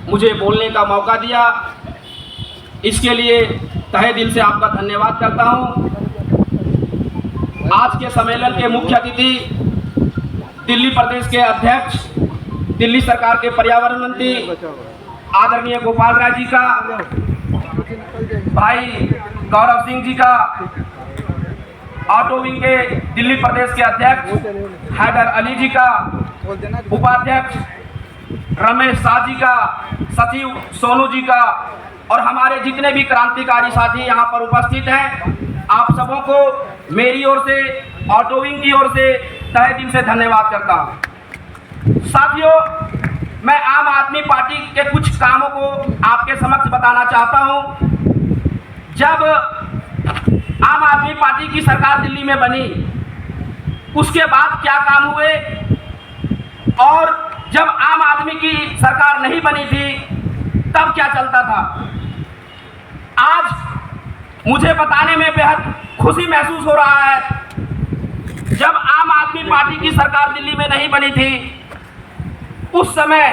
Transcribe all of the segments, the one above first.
मुझे बोलने का मौका दिया, इसके लिए तहे दिल से आपका धन्यवाद करता हूं। आज के सम्मेलन के मुख्य अतिथि दिल्ली प्रदेश के अध्यक्ष, दिल्ली सरकार के पर्यावरण मंत्री आदरणीय गोपाल राय जी का, भाई गौरव सिंह जी का, ऑटो विंग के दिल्ली प्रदेश के अध्यक्ष हैदर अली जी का, उपाध्यक्ष रमेश शाह जी का, सचिव सोनू जी का और हमारे जितने भी क्रांतिकारी साथी यहाँ पर उपस्थित हैं, आप सबों को मेरी ओर से, ऑटो विंग की ओर से तहे दिल से धन्यवाद करता हूँ। साथियों, मैं आम आदमी पार्टी के कुछ कामों को आपके समक्ष बताना चाहता हूँ। जब आम आदमी पार्टी की सरकार दिल्ली में बनी, उसके बाद क्या काम हुए और जब आम आदमी की सरकार नहीं बनी थी तब क्या चलता था, आज मुझे बताने में बेहद खुशी महसूस हो रहा है। जब आम आदमी पार्टी की सरकार दिल्ली में नहीं बनी थी, उस समय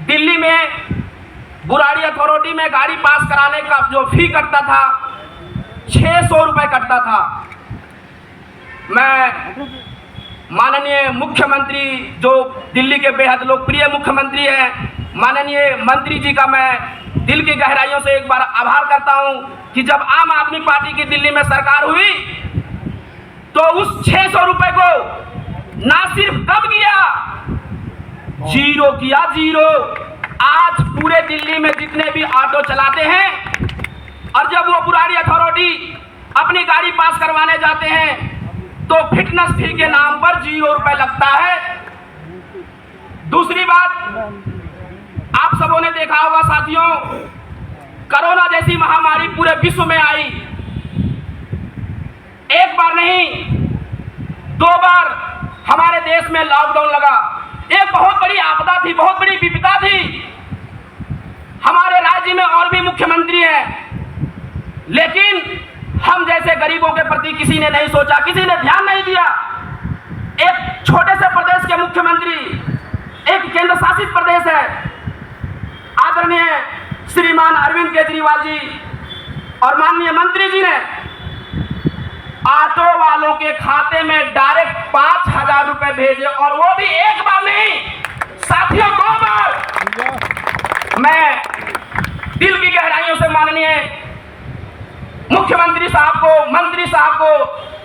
दिल्ली में बुराड़ी अथॉरिटी में गाड़ी पास कराने का जो फी कटता था 600 रुपये कटता था। मैं माननीय मुख्यमंत्री, जो दिल्ली के बेहद लोकप्रिय मुख्यमंत्री हैं, माननीय मंत्री जी का मैं दिल की गहराइयों से एक बार आभार करता हूं कि जब आम आदमी पार्टी की दिल्ली में सरकार हुई तो उस 600 रुपये को ना सिर्फ कम किया, जीरो किया, जीरो। आज पूरे दिल्ली में जितने भी ऑटो चलाते हैं और जब वो बुराड़ी अथॉरिटी अपनी गाड़ी पास करवाने जाते हैं तो फिटनेस फी के नाम पर 0 रुपये लगता है। दूसरी बात, आप सबों ने देखा होगा साथियों, कोरोना जैसी महामारी पूरे विश्व में आई। एक बार नहीं, 2 बार हमारे देश में लॉकडाउन लगा। एक बहुत बड़ी आपदा थी, बहुत बड़ी विपदा थी। हमारे राज्य में और भी मुख्यमंत्री हैं, लेकिन हम जैसे गरीबों के प्रति किसी ने नहीं सोचा, किसी ने ध्यान नहीं दिया। एक छोटे से प्रदेश के मुख्यमंत्री, एक केंद्र शासित प्रदेश है, आदरणीय श्रीमान अरविंद केजरीवाल जी और माननीय मंत्री जी ने ऑटो वालों के खाते में डायरेक्ट 5,000 रुपए भेजे, और वो भी एक बार नहीं साथियों, 2 बार। मैं दिल की गहराइयों से माननीय मुख्यमंत्री साहब को, मंत्री साहब को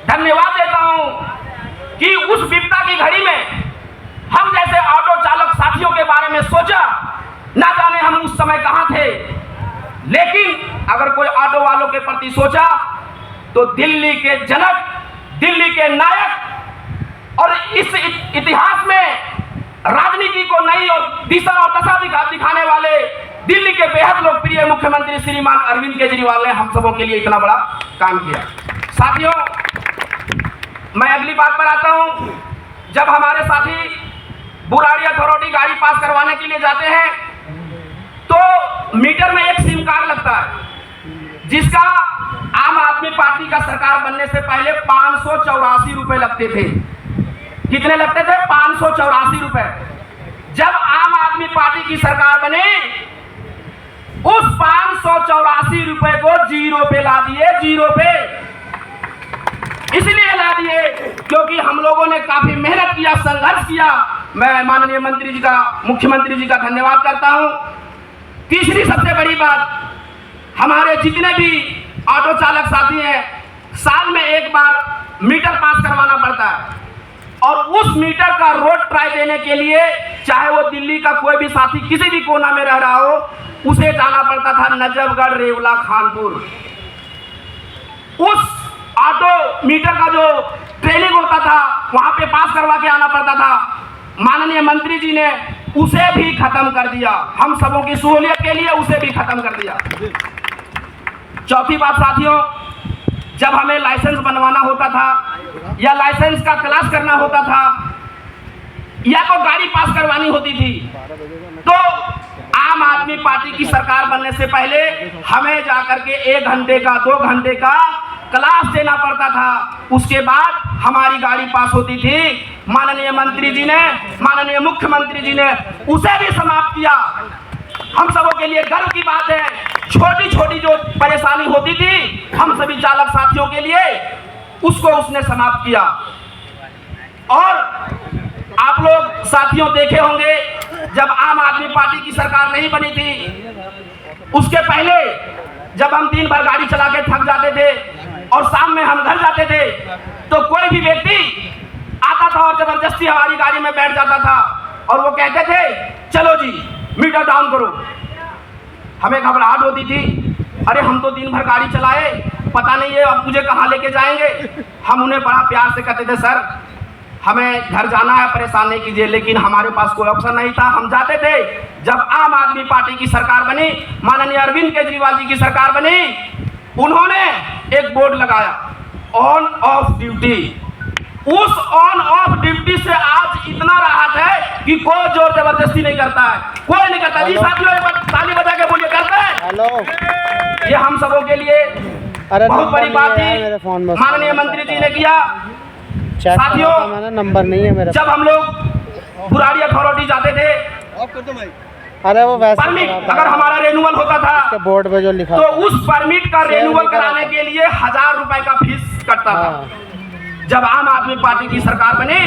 धन्यवाद देता हूं कि उस विपदा की घड़ी में हम जैसे ऑटो चालक साथियों के बारे में सोचा। ना जाने हम उस समय कहां थे, लेकिन अगर कोई ऑटो वालों के प्रति सोचा तो दिल्ली के जनक, दिल्ली के नायक और इस इतिहास में राजनीति को नई और दिशा और दशा दिखाने वाले दिल्ली के बेहद लोकप्रिय मुख्यमंत्री श्रीमान अरविंद केजरीवाल ने हम सबों के लिए इतना बड़ा काम किया। साथियों, मैं अगली बात पर आता हूं। जब हमारे साथी बुराड़ी अथॉरिटी गाड़ी पास करवाने के लिए जाते हैं तो मीटर में एक सिम कार्ड लगता है, जिसका आम आदमी पार्टी का सरकार बनने से पहले 584 रुपए लगते थे। कितने लगते थे? 584 रुपए। जब आम आदमी पार्टी की सरकार बने, उस 584 रुपए को 0 पे ला दिए, 0 पे। इसलिए ला दिए क्योंकि हम लोगों ने काफी मेहनत किया, संघर्ष किया। मैं माननीय मंत्री जी का, मुख्यमंत्री जी का धन्यवाद करता हूं। तीसरी सबसे बड़ी बात, हमारे जितने भी ऑटो चालक साथी हैं, साल में एक बार मीटर पास करवाना पड़ता है, और उस मीटर का रोड ट्राई देने के लिए चाहे वो दिल्ली का कोई भी साथी किसी भी कोना में रह रहा हो, उसे जाना पड़ता था नजफगढ़, रेवला, खानपुर। उस ऑटो मीटर का जो ट्रेनिंग होता था वहां पे पास करवा के आना पड़ता था। माननीय मंत्री जी ने उसे भी खत्म कर दिया, हम सबों की सहूलियत के लिए उसे भी खत्म कर दिया। चौथी बात साथियों, जब हमें लाइसेंस बनवाना होता था या लाइसेंस का क्लास करना होता था या तो गाड़ी पास करवानी होती थी, तो आम आदमी पार्टी की सरकार बनने से पहले हमें जाकर के 1 घंटे का, 2 घंटे का क्लास देना पड़ता था। उसके बाद हमारी गाड़ी पास होती थी। माननीय मंत्री जी ने, माननीय मुख्यमंत्री जी ने उसे भी समाप्त किया। हम सबों के लिए गर्व की बात है। छोटी छोटी जो परेशानी होती थी हम सभी चालक साथियों के लिए, उसको उसने समाप्त किया। और आप लोग साथियों देखे होंगे, जब आम आदमी पार्टी की सरकार नहीं बनी थी, उसके पहले जब हम दिन भर गाड़ी चला के थक जाते थे और शाम में हम घर जाते थे, तो कोई भी व्यक्ति आता था और जबरदस्ती हमारी गाड़ी में बैठ जाता था और वो कहते थे चलो जी मीटर डाउन करो। हमें घबराहट होती थी, अरे हम तो दिन भर गाड़ी चलाए, पता नहीं है अब मुझे कहाँ लेके जाएंगे। हम उन्हें बड़ा प्यार से कहते थे सर हमें घर जाना है, परेशान नहीं कीजिए, लेकिन हमारे पास कोई ऑप्शन नहीं था। हम जाते थे। जब आम आदमी पार्टी की सरकार बनी, माननीय अरविंद केजरीवाल जी की सरकार बनी, उन्होंने एक बोर्ड लगाया ऑन ऑफ ड्यूटी। उस ऑन ऑफ ड्यूटी से आज इतना राहत है कि कोई जोर जबरदस्ती नहीं करता है, कोई नहीं करता। जी साथियों एक बार ताली बजा के बोलिए करता है। हेलो, ये हम सबों के लिए बहुत बड़ी बात थी, माननीय मंत्री जी ने किया। साथियों नंबर नहीं है मेरा। जब हम लोग बुराड़ी अथॉरिटी जाते थे, अरे वो वैसे परमिट अगर हमारा रेन्यूअल होता था बोर्ड पे जो लिखा तो उस परमिट का रेन्यूअल कराने के लिए 1000 रुपए का फीस कटता था। जब आम आदमी पार्टी की सरकार बनी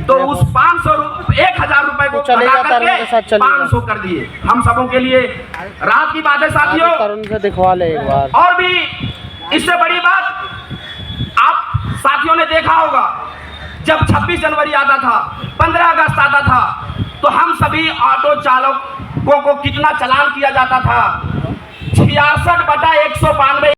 तो उस 1000 रुपए को घटा करके 500 कर दिए। हम सबों के लिए राहत की बात है साथियों। तरुण से दिखवा ले एक बार। और भी इससे बड़ी बात आप साथियों ने देखा होगा, जब 26 जनवरी आता था, 15 अगस्त आता था, तो हम सभी ऑटो चालकों को कितना चालान किया जाता था, 66/192